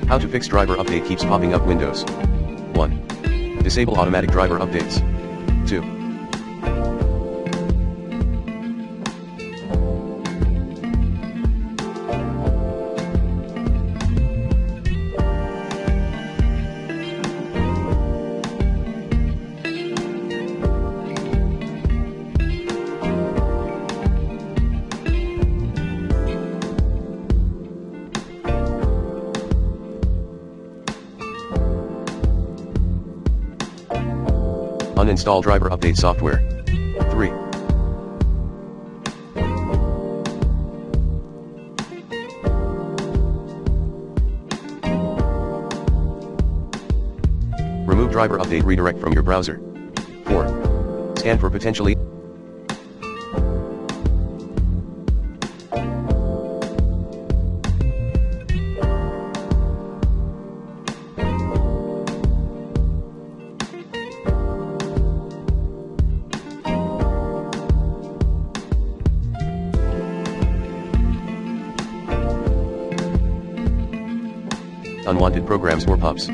How to fix driver update keeps popping up Windows. 1. Disable automatic driver updates. 2. Uninstall driver update software. 3. Remove driver update redirect from your browser. 4. Scan for potentially unwanted programs or PUBs.